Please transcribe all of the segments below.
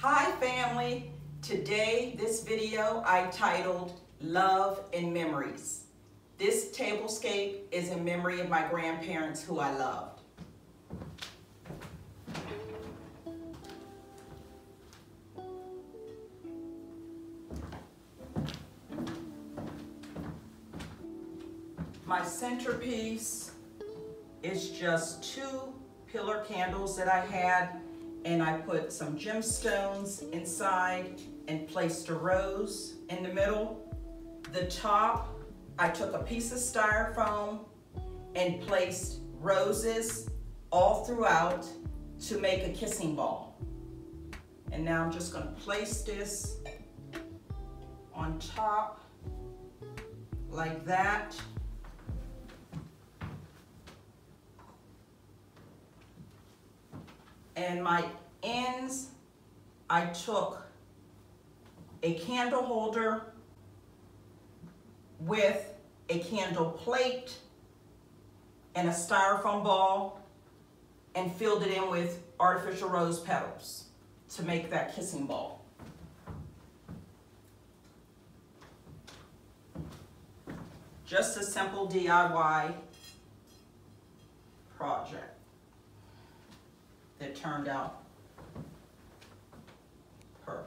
Hi family, today this video I titled Love and Memories. This tablescape is in memory of my grandparents who I loved. My centerpiece is just 2 pillar candles that I had, and I put some gemstones inside and placed a rose in the middle. The top, I took a piece of styrofoam and placed roses all throughout to make a kissing ball. And now I'm just going to place this on top like that. And my ends, I took a candle holder with a candle plate and a styrofoam ball and filled it in with artificial rose petals to make that kissing ball. Just a simple DIY project that turned out perfect.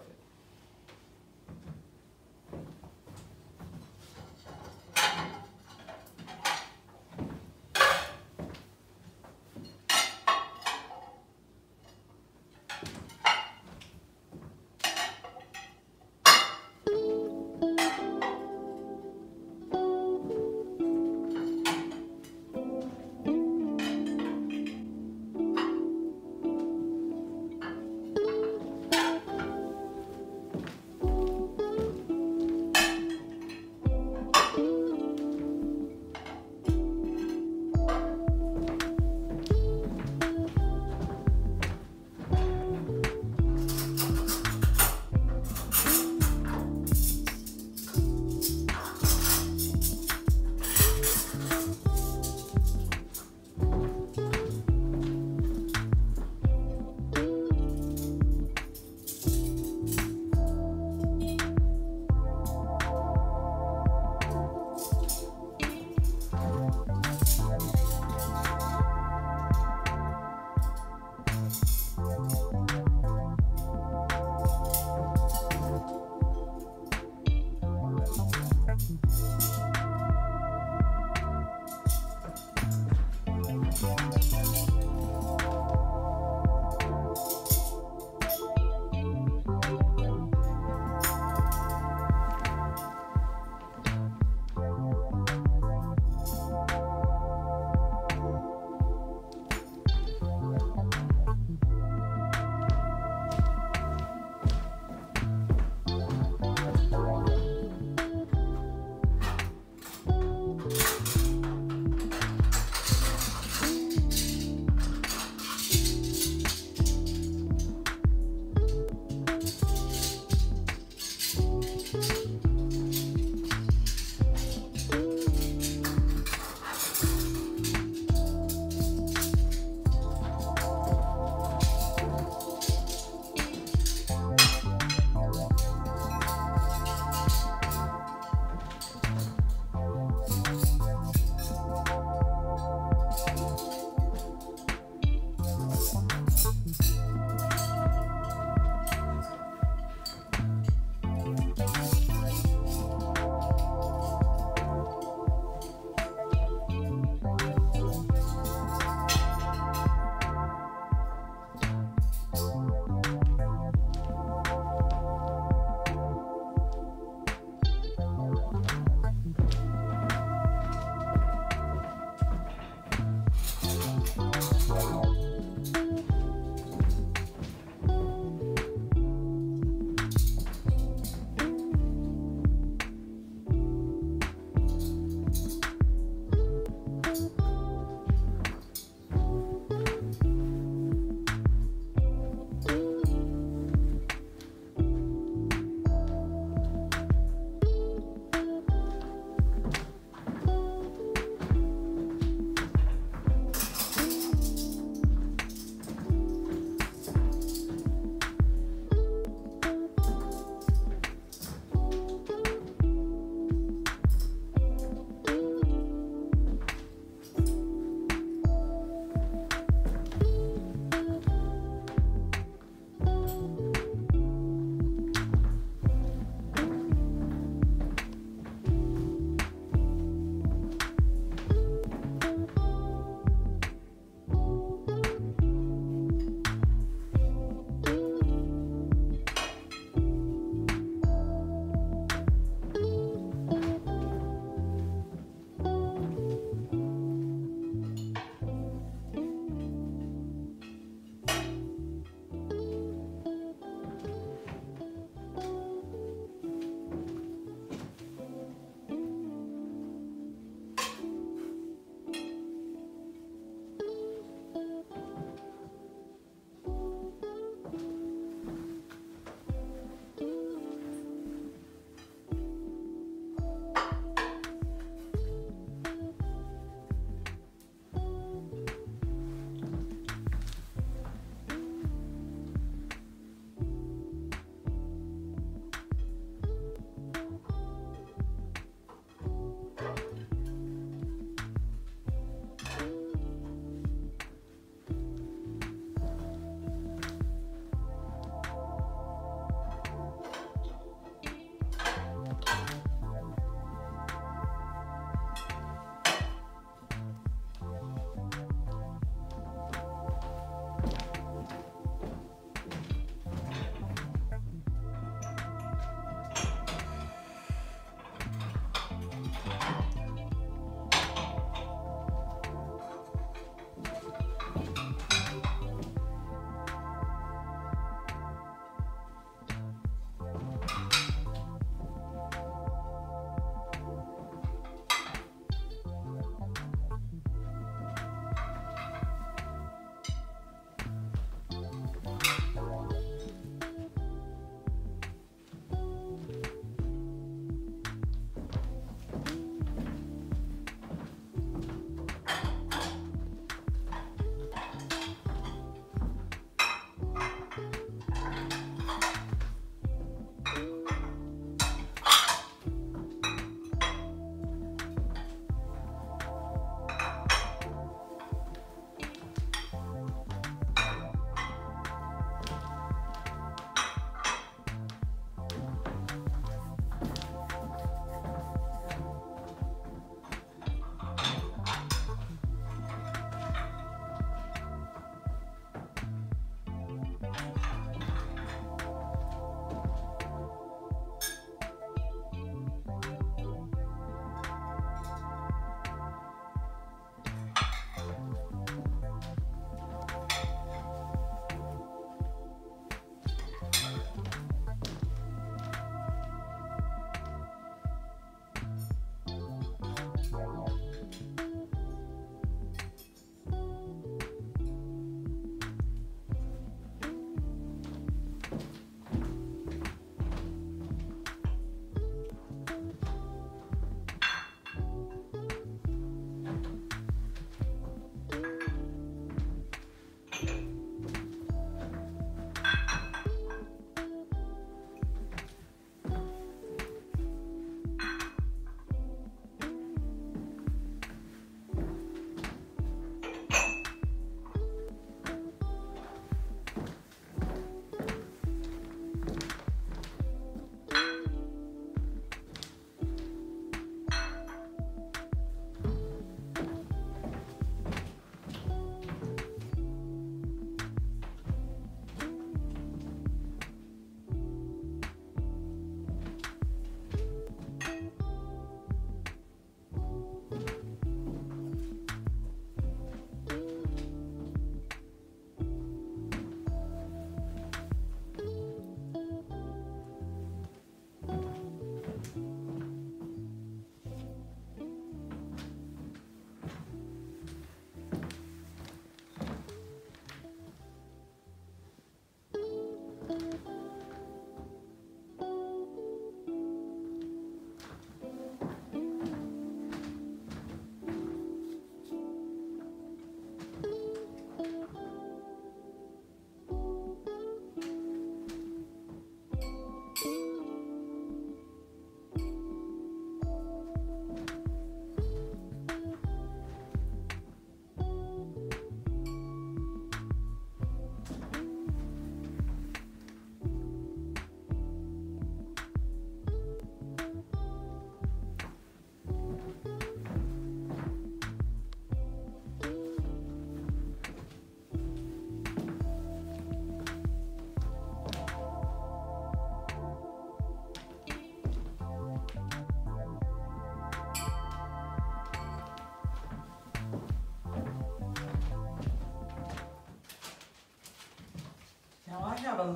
have a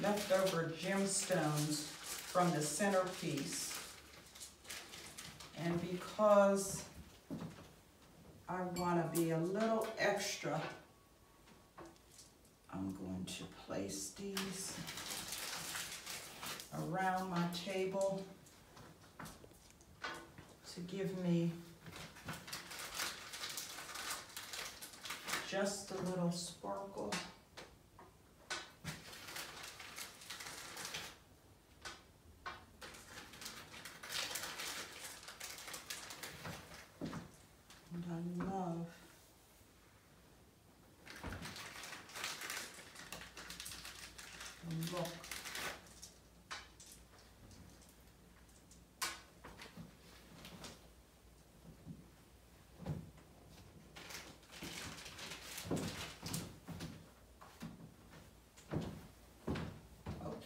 leftover gemstones from the centerpiece. And because I want to be a little extra, I'm going to place these around my table to give me just a little sparkle. And I love the look.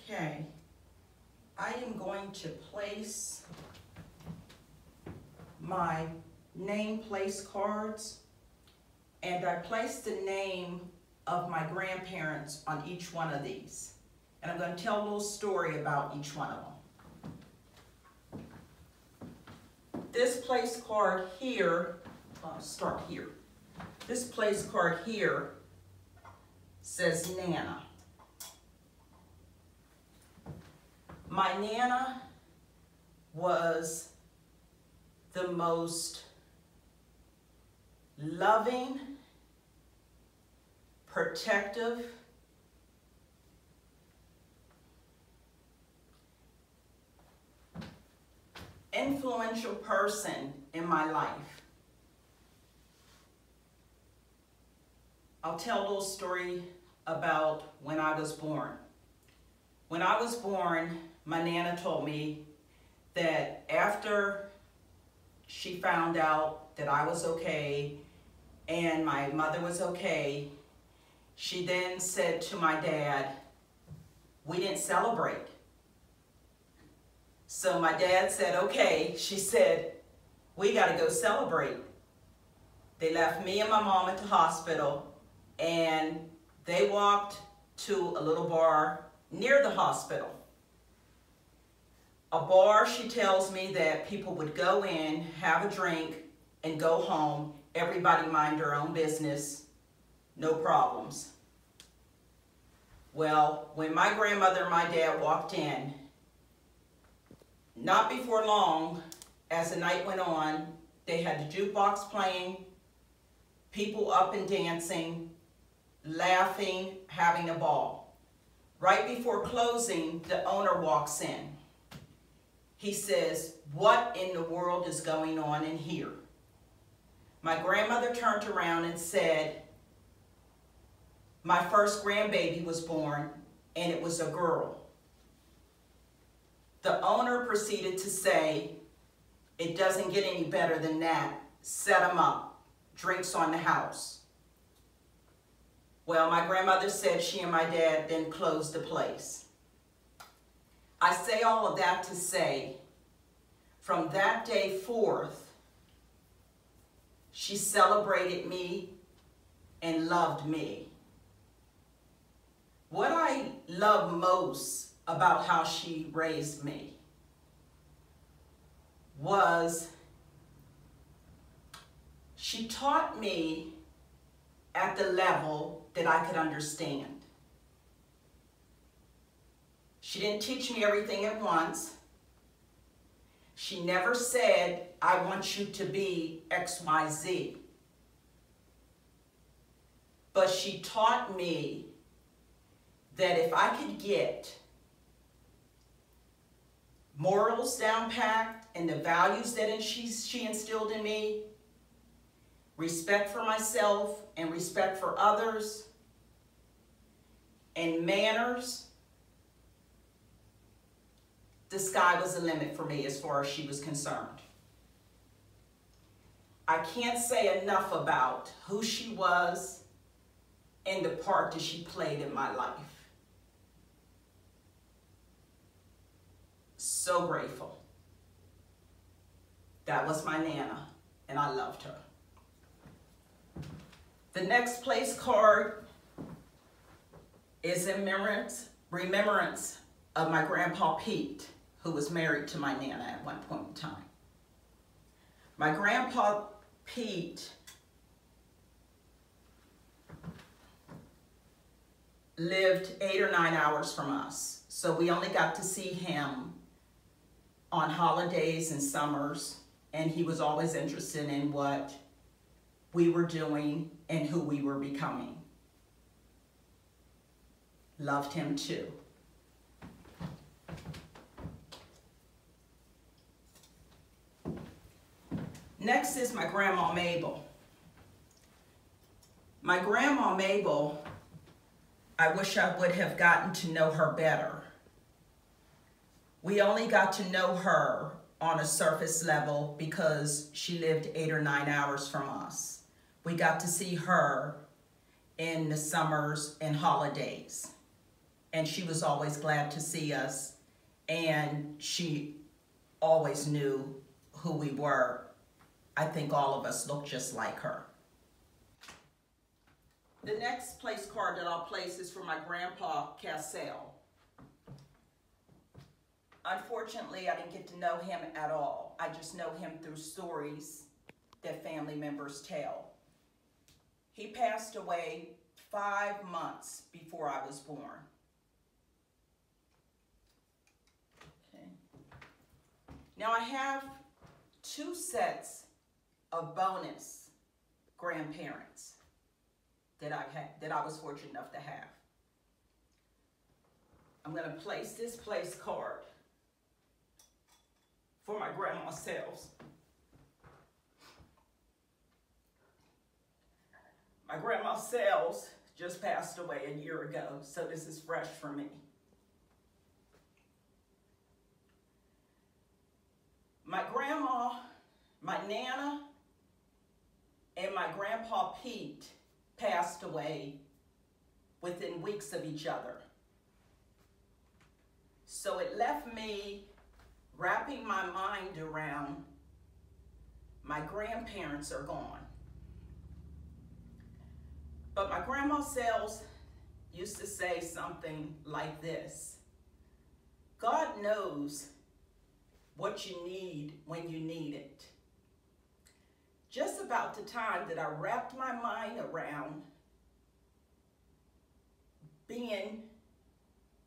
Okay, I am going to place my name place cards, and I placed the name of my grandparents on each one of these. And I'm going to tell a little story about each one of them. This place card here, I'll start here. This place card here says Nana. My Nana was the most loving, protective, influential person in my life. I'll tell a little story about when I was born. When I was born, my Nana told me that after she found out that I was okay and my mother was okay, she then said to my dad, we didn't celebrate. So my dad said, okay. She said, we got to go celebrate. They left me and my mom at the hospital, and they walked to a little bar near the hospital. A bar, she tells me, that people would go in, have a drink, and go home. Everybody mind their own business, no problems. Well, when my grandmother and my dad walked in, not before long, as the night went on, they had the jukebox playing, people up and dancing, laughing, having a ball. Right before closing, the owner walks in. He says, what in the world is going on in here? My grandmother turned around and said, my first grandbaby was born, and it was a girl. The owner proceeded to say, it doesn't get any better than that. Set them up. Drinks on the house. Well, my grandmother said she and my dad then closed the place. I say all of that to say, from that day forth, she celebrated me and loved me. What I love most about how she raised me was she taught me at the level that I could understand. She didn't teach me everything at once. She never said, I want you to be X, Y, Z. But she taught me that if I could get morals down packed and the values that she instilled in me, respect for myself and respect for others, and manners, the sky was the limit for me as far as she was concerned. I can't say enough about who she was and the part that she played in my life. So grateful. That was my Nana, and I loved her. The next place card is in remembrance of my grandpa Pete, who was married to my Nana at one point in time. My grandpa Pete lived 8 or 9 hours from us, so we only got to see him on holidays and summers, and he was always interested in what we were doing and who we were becoming. Loved him too. Next is my Grandma Mabel. My Grandma Mabel, I wish I would have gotten to know her better. We only got to know her on a surface level because she lived 8 or 9 hours from us. We got to see her in the summers and holidays. And she was always glad to see us, and she always knew who we were. I think all of us look just like her. The next place card that I'll place is for my grandpa, Cassell. Unfortunately, I didn't get to know him at all. I just know him through stories that family members tell. He passed away 5 months before I was born. Okay. Now I have 2 sets of bonus grandparents that I was fortunate enough to have. I'm going to place this place card for my grandma Sells. My grandma Sells just passed away a year ago, so this is fresh for me. My grandma, my Nana, and my grandpa Pete passed away within weeks of each other. So it left me wrapping my mind around my grandparents are gone. But my grandma Sells used to say something like this: God knows what you need when you need it. Just about the time that I wrapped my mind around being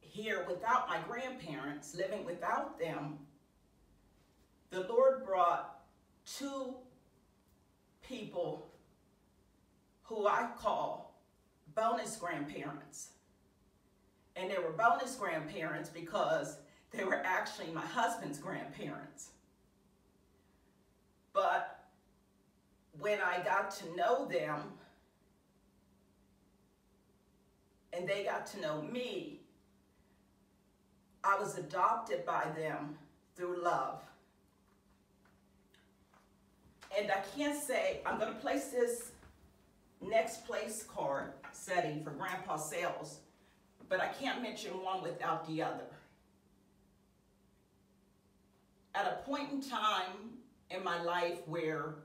here without my grandparents, living without them, the Lord brought 2 people who I call bonus grandparents. And they were bonus grandparents because they were actually my husband's grandparents. But when I got to know them and they got to know me, I was adopted by them through love. And I can't say, I'm going to place this next place card setting for Grandpa Sells, but I can't mention one without the other. At a point in time in my life where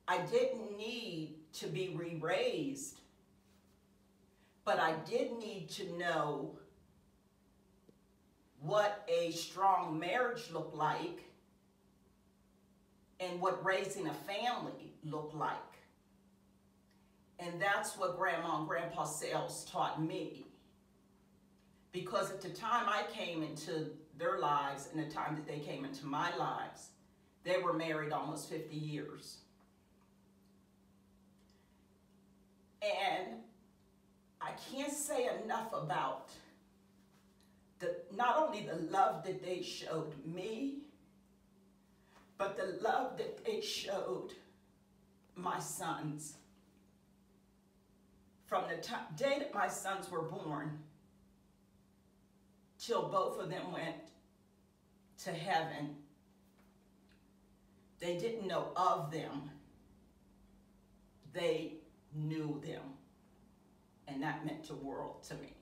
I didn't need to be re-raised, but I did need to know what a strong marriage looked like and what raising a family looked like. And that's what Grandma and Grandpa Sells taught me. Because at the time I came into their lives and the time that they came into my lives, they were married almost 50 years. And I can't say enough about not only the love that they showed me, but the love that they showed my sons. From the day that my sons were born till both of them went to heaven, they didn't know of them. They knew them. And that meant the world to me.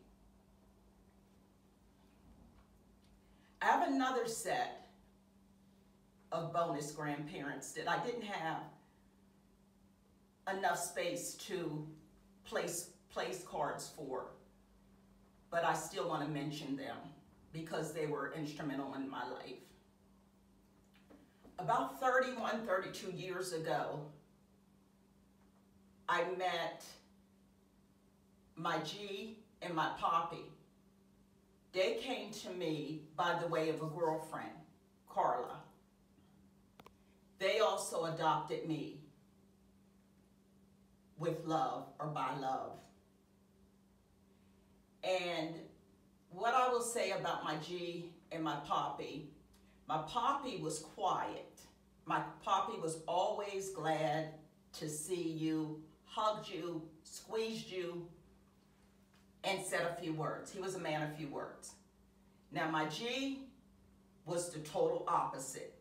I have another set of bonus grandparents that I didn't have enough space to place cards for. but I still want to mention them because they were instrumental in my life. About 31, 32 years ago, I met my G and my Poppy. They came to me by the way of a girlfriend, Carla. They also adopted me with love or by love. And what I will say about my G and my Poppy was quiet. My Poppy was always glad to see you, hugged you, squeezed you, and said a few words. He was a man of few words. Now my G was the total opposite.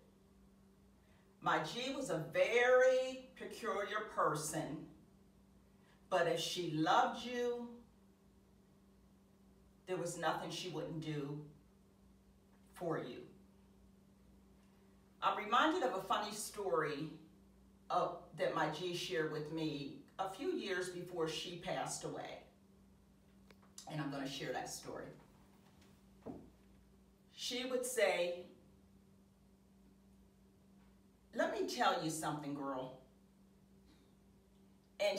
My G was a very peculiar person, but if she loved you, there was nothing she wouldn't do for you. I'm reminded of a funny story that my G shared with me a few years before she passed away. And I'm going to share that story. She would say, "Let me tell you something, girl." And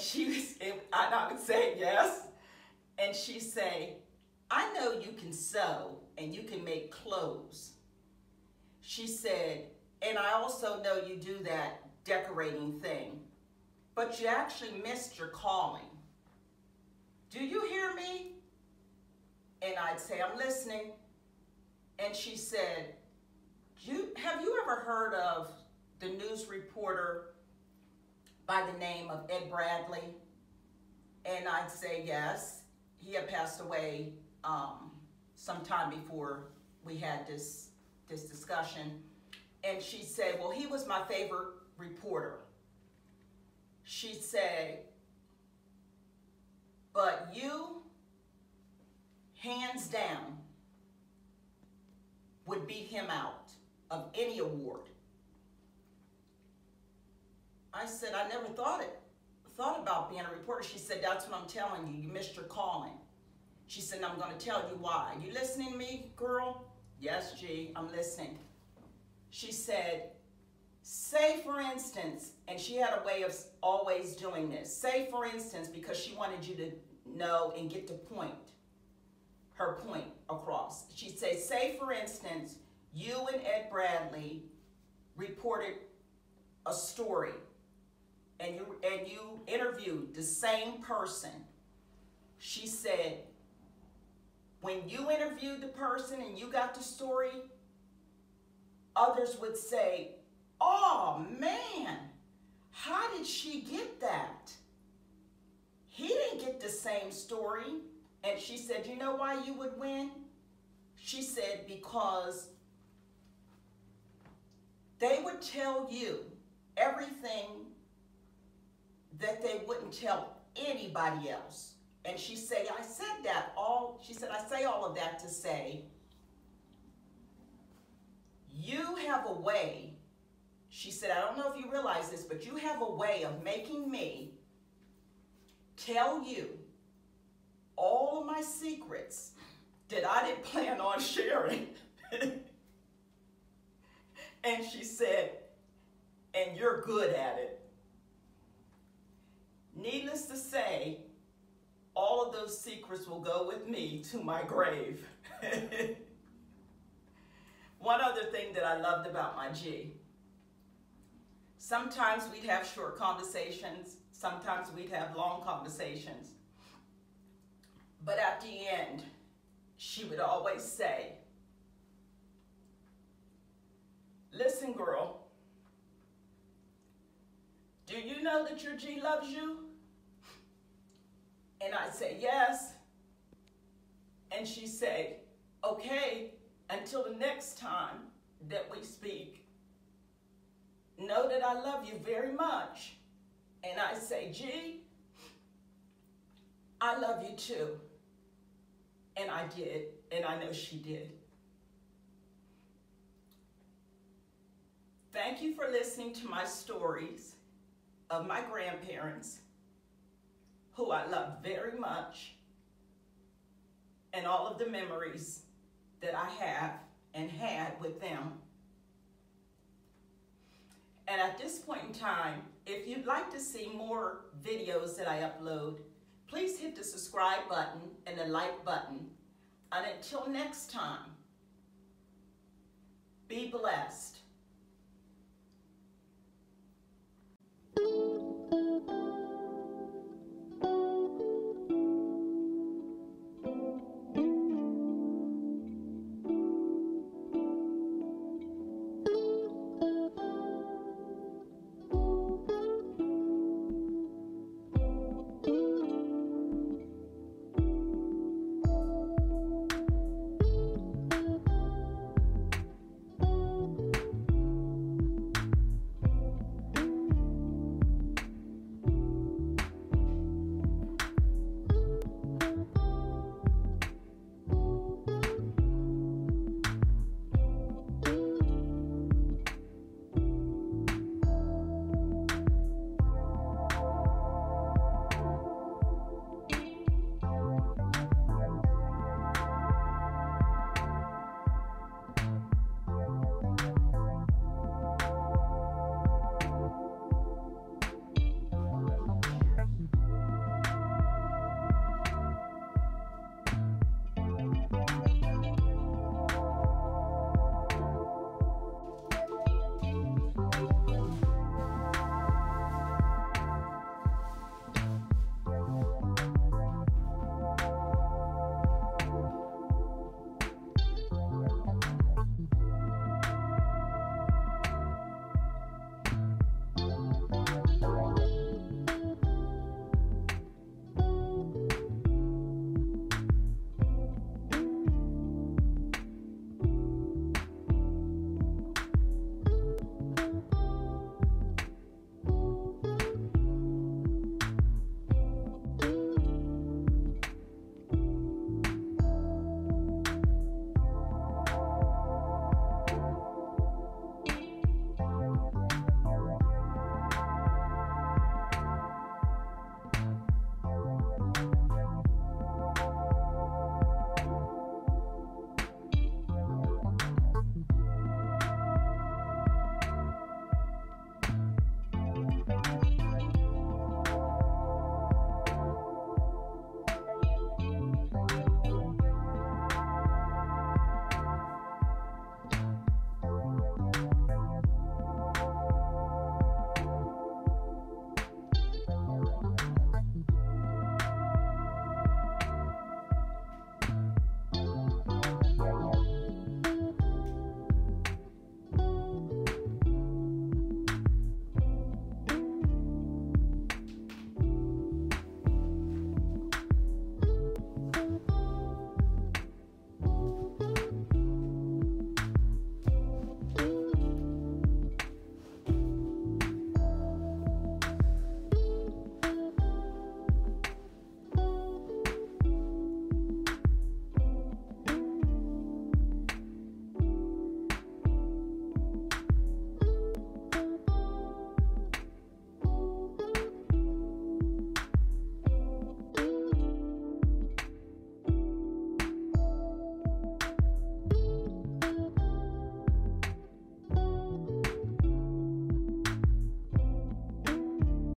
I would say, "Yes." And she'd say, "I know you can sew and you can make clothes." She said, "And I also know you do that decorating thing, but you actually missed your calling. Do you hear me?" And I'd say, "I'm listening." And she said, "Have you ever heard of the news reporter by the name of Ed Bradley?" And I'd say, "Yes." He had passed away some time before we had this discussion. And she'd say, "Well, he was my favorite reporter." She'd say, "But you, hands down, would beat him out of any award." I said, "I never thought about being a reporter." She said, "That's what I'm telling you. You missed your calling." She said, "I'm going to tell you why. You listening to me, girl?" "Yes, G, I'm listening." She said, "Say for instance," and she had a way of always doing this. "Say for instance," because she wanted you to know and get her point across. She'd say, "Say for instance, you and Ed Bradley reported a story and you interviewed the same person." She said, "When you interviewed the person and you got the story, others would say, 'Oh man, how did she get that? He didn't get the same story.'" And she said, "You know why you would win?" She said, "Because they would tell you everything that they wouldn't tell anybody else." And she said, "I say all of that to say, you have a way," she said, "I don't know if you realize this, but you have a way of making me tell you all of my secrets that I didn't plan on sharing." And she said, "And you're good at it." Needless to say, all of those secrets will go with me to my grave. One other thing that I loved about my G, sometimes we'd have short conversations, sometimes we'd have long conversations, but at the end, she would always say, "Listen, girl, do you know that your G loves you?" And I'd say, "Yes." And she'd say, "Okay, until the next time that we speak, know that I love you very much." And I say, "G, I love you too." And I did, and I know she did. Thank you for listening to my stories of my grandparents, who I loved very much. and all of the memories that I have and had with them. And at this point in time, if you'd like to see more videos that I upload, please hit the subscribe button and the like button. And until next time, be blessed.